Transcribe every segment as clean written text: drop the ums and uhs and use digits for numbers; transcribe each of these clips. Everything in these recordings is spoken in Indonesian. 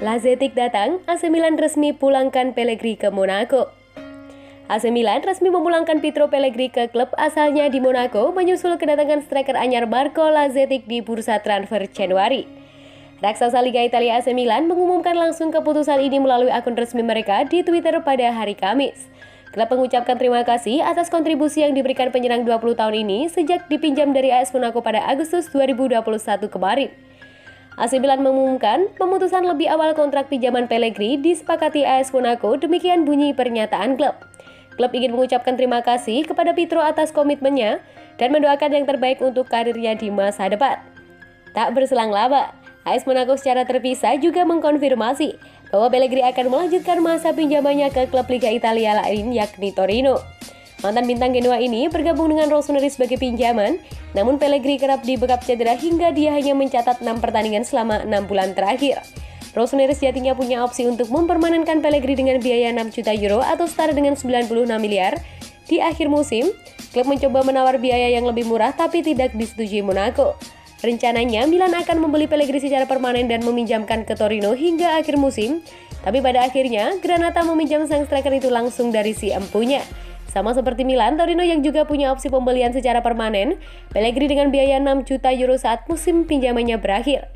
Lazetic datang, AC Milan resmi pulangkan Pellegrini ke Monaco. AC Milan resmi memulangkan Pietro Pellegrini ke klub asalnya di Monaco menyusul kedatangan striker anyar Marco Lazetic di bursa transfer Januari. Raksasa Liga Italia AC Milan mengumumkan langsung keputusan ini melalui akun resmi mereka di Twitter pada hari Kamis. Klub mengucapkan terima kasih atas kontribusi yang diberikan penyerang 20 tahun ini sejak dipinjam dari AS Monaco pada Agustus 2021 kemarin. AC Milan mengumumkan pemutusan lebih awal kontrak pinjaman Pellegrini disepakati AS Monaco, demikian bunyi pernyataan klub. Klub ingin mengucapkan terima kasih kepada Pietro atas komitmennya dan mendoakan yang terbaik untuk karirnya di masa depan. Tak berselang lama, AS Monaco secara terpisah juga mengkonfirmasi bahwa Pellegrini akan melanjutkan masa pinjamannya ke klub Liga Italia lain yakni Torino. Mantan bintang Genoa ini bergabung dengan Rossoneri sebagai pinjaman, namun Pellegrini kerap dibekap cedera hingga dia hanya mencatat 6 pertandingan selama 6 bulan terakhir. Rossoneri sejatinya punya opsi untuk mempermanenkan Pellegrini dengan biaya 6 juta euro atau setara dengan 96 miliar. Di akhir musim, klub mencoba menawar biaya yang lebih murah tapi tidak disetujui Monaco. Rencananya, Milan akan membeli Pellegrini secara permanen dan meminjamkan ke Torino hingga akhir musim, tapi pada akhirnya, Granata meminjam sang striker itu langsung dari si empunya. Sama seperti Milan, Torino yang juga punya opsi pembelian secara permanen, Pellegrini dengan biaya 6 juta euro saat musim pinjamannya berakhir.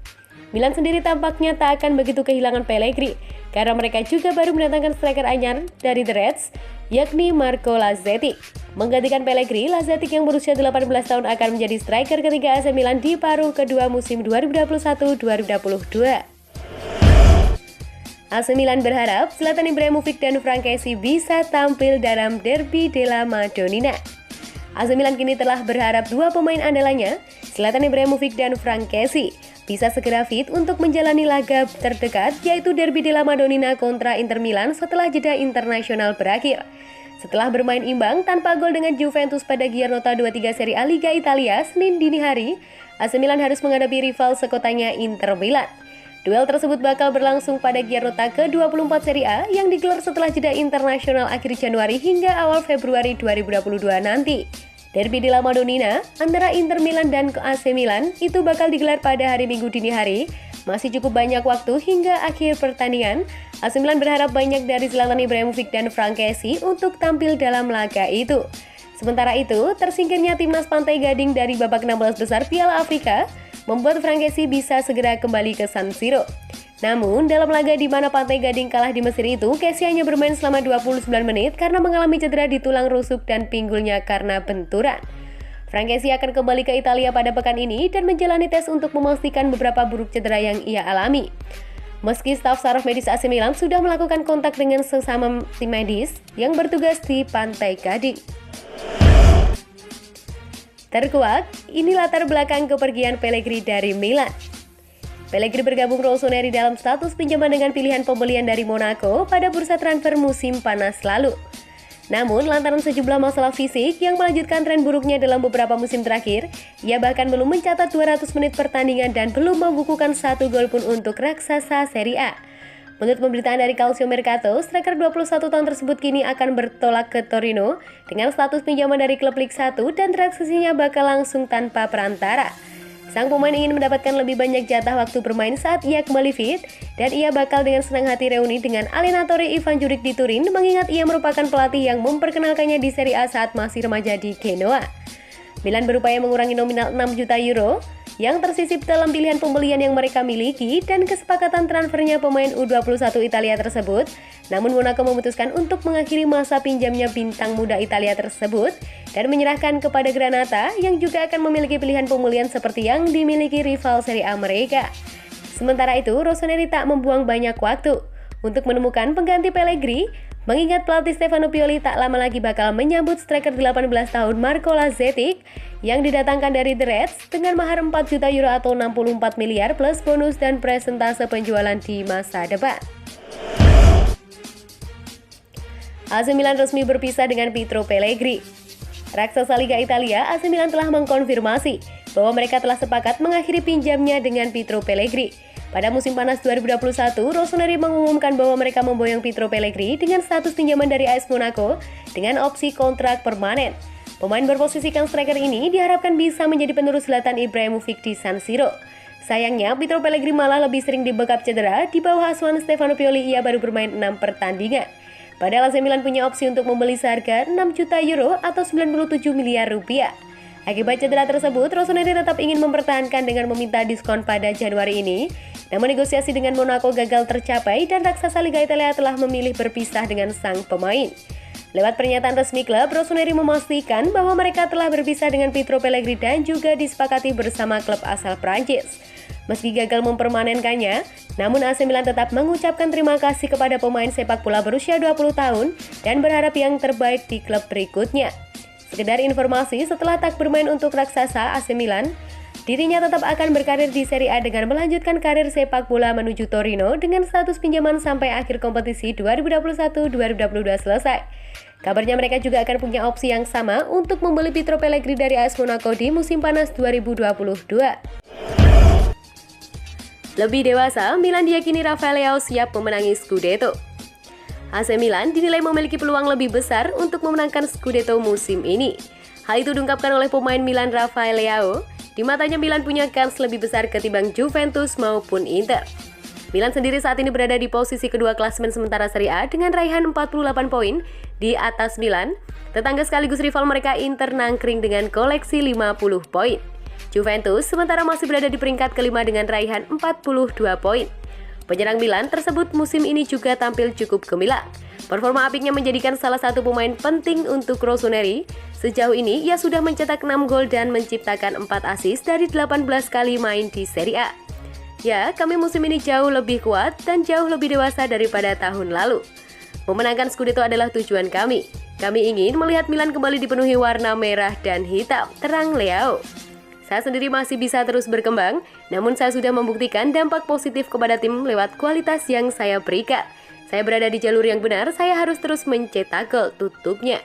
Milan sendiri tampaknya tak akan begitu kehilangan Pellegrini, karena mereka juga baru mendatangkan striker anyar dari The Reds, yakni Marco Lazetic. Menggantikan Pellegrini, Lazetic yang berusia 18 tahun akan menjadi striker ketiga AC Milan di paruh kedua musim 2021-2022. AC Milan berharap Zlatan Ibrahimovic dan Frank Kessie bisa tampil dalam Derby della Madonnina. AC Milan kini telah berharap dua pemain andalannya, Zlatan Ibrahimovic dan Frank Kessie, bisa segera fit untuk menjalani laga terdekat yaitu Derby della Madonnina kontra Inter Milan setelah jeda internasional berakhir. Setelah bermain imbang tanpa gol dengan Juventus pada Giarnota 23 Serie A Liga Italia Senin dini hari, AC Milan harus menghadapi rival sekotanya Inter Milan. Duel tersebut bakal berlangsung pada Giarnota ke-24 Serie A yang digelar setelah jeda internasional akhir Januari hingga awal Februari 2022 nanti. Derby della Madonnina antara Inter Milan dan AC Milan itu bakal digelar pada hari Minggu dini hari. Masih cukup banyak waktu hingga akhir pertandingan. AC Milan berharap banyak dari Zlatan Ibrahimovic dan Frank Kessie untuk tampil dalam laga itu. Sementara itu, tersingkirnya timnas Pantai Gading dari babak 16 besar Piala Afrika membuat Frank Kessie bisa segera kembali ke San Siro. Namun, dalam laga di mana Pantai Gading kalah di Mesir itu, Kessie hanya bermain selama 29 menit karena mengalami cedera di tulang rusuk dan pinggulnya karena benturan. Frank Kessie akan kembali ke Italia pada pekan ini dan menjalani tes untuk memastikan beberapa buruk cedera yang ia alami. Meski staf saraf medis AC Milan sudah melakukan kontak dengan sesama tim medis yang bertugas di Pantai Gading. Terkuak, ini latar belakang kepergian Pellegrini dari Milan. Pellegrini bergabung Rossoneri dalam status pinjaman dengan pilihan pembelian dari Monaco pada bursa transfer musim panas lalu. Namun, lantaran sejumlah masalah fisik yang melanjutkan tren buruknya dalam beberapa musim terakhir, ia bahkan belum mencatat 200 menit pertandingan dan belum membukukan 1 gol pun untuk raksasa Serie A. Menurut pemberitaan dari Calcio Mercato, striker 21 tahun tersebut kini akan bertolak ke Torino dengan status pinjaman dari klub Liga 1 dan transaksinya bakal langsung tanpa perantara. Sang pemain ingin mendapatkan lebih banyak jatah waktu bermain saat ia kembali fit dan ia bakal dengan senang hati reuni dengan allenatore Ivan Juric di Turin mengingat ia merupakan pelatih yang memperkenalkannya di Serie A saat masih remaja di Genoa. Milan berupaya mengurangi nominal 6 juta euro yang tersisip dalam pilihan pembelian yang mereka miliki dan kesepakatan transfernya pemain U21 Italia tersebut. Namun Monaco memutuskan untuk mengakhiri masa pinjamnya bintang muda Italia tersebut dan menyerahkan kepada Granata yang juga akan memiliki pilihan pembelian seperti yang dimiliki rival Serie A mereka. Sementara itu, Rossoneri tak membuang banyak waktu untuk menemukan pengganti Pellegrini, mengingat pelatih Stefano Pioli tak lama lagi bakal menyambut striker 18 tahun Marco Lazetic yang didatangkan dari The Reds dengan mahar 4 juta euro atau 64 miliar plus bonus dan presentase penjualan di masa depan. AC Milan resmi berpisah dengan Pietro Pellegrini. Raksasa Liga Italia, AC Milan telah mengkonfirmasi bahwa mereka telah sepakat mengakhiri pinjamnya dengan Pietro Pellegrini. Pada musim panas 2021, Rossoneri mengumumkan bahwa mereka memboyong Pietro Pellegrini dengan status pinjaman dari AS Monaco dengan opsi kontrak permanen. Pemain berposisikan striker ini diharapkan bisa menjadi penerus Zlatan Ibrahimovic di San Siro. Sayangnya, Pietro Pellegrini malah lebih sering dibekap cedera. Di bawah asuhan Stefano Pioli, ia baru bermain 6 pertandingan. Padahal AC Milan punya opsi untuk membeli seharga 6 juta euro atau 97 miliar rupiah. Akibat cedera tersebut, Rossoneri tetap ingin mempertahankan dengan meminta diskon pada Januari ini. Namun negosiasi dengan Monaco gagal tercapai dan raksasa Liga Italia telah memilih berpisah dengan sang pemain. Lewat pernyataan resmi klub, Rossoneri memastikan bahwa mereka telah berpisah dengan Pietro Pellegrini dan juga disepakati bersama klub asal Prancis. Meski gagal mempermanenkannya, namun AC Milan tetap mengucapkan terima kasih kepada pemain sepak bola berusia 20 tahun dan berharap yang terbaik di klub berikutnya. Sekedar informasi, setelah tak bermain untuk raksasa AC Milan, dirinya tetap akan berkarir di Serie A dengan melanjutkan karir sepak bola menuju Torino dengan status pinjaman sampai akhir kompetisi 2021-2022 selesai. Kabarnya mereka juga akan punya opsi yang sama untuk membeli Pietro Pellegrini dari AS Monaco di musim panas 2022. Lebih dewasa, Milan diyakini Rafael Leao siap memenangi Scudetto. AC Milan dinilai memiliki peluang lebih besar untuk memenangkan Scudetto musim ini. Hal itu diungkapkan oleh pemain Milan Rafael Leao. Di matanya Milan punya kans lebih besar ketimbang Juventus maupun Inter. Milan sendiri saat ini berada di posisi kedua klasemen sementara Serie A dengan raihan 48 poin di atas Milan. Tetangga sekaligus rival mereka Inter nangkring dengan koleksi 50 poin. Juventus sementara masih berada di peringkat kelima dengan raihan 42 poin. Penyerang Milan tersebut musim ini juga tampil cukup gemilang. Performa apiknya menjadikan salah satu pemain penting untuk Rossoneri. Sejauh ini ia sudah mencetak 6 gol dan menciptakan 4 assist dari 18 kali main di Serie A. Ya, kami musim ini jauh lebih kuat dan jauh lebih dewasa daripada tahun lalu. Memenangkan Scudetto adalah tujuan kami. Kami ingin melihat Milan kembali dipenuhi warna merah dan hitam, terang Leao. Saya sendiri masih bisa terus berkembang, namun saya sudah membuktikan dampak positif kepada tim lewat kualitas yang saya berikan. Saya berada di jalur yang benar, saya harus terus mencetak gol, tutupnya.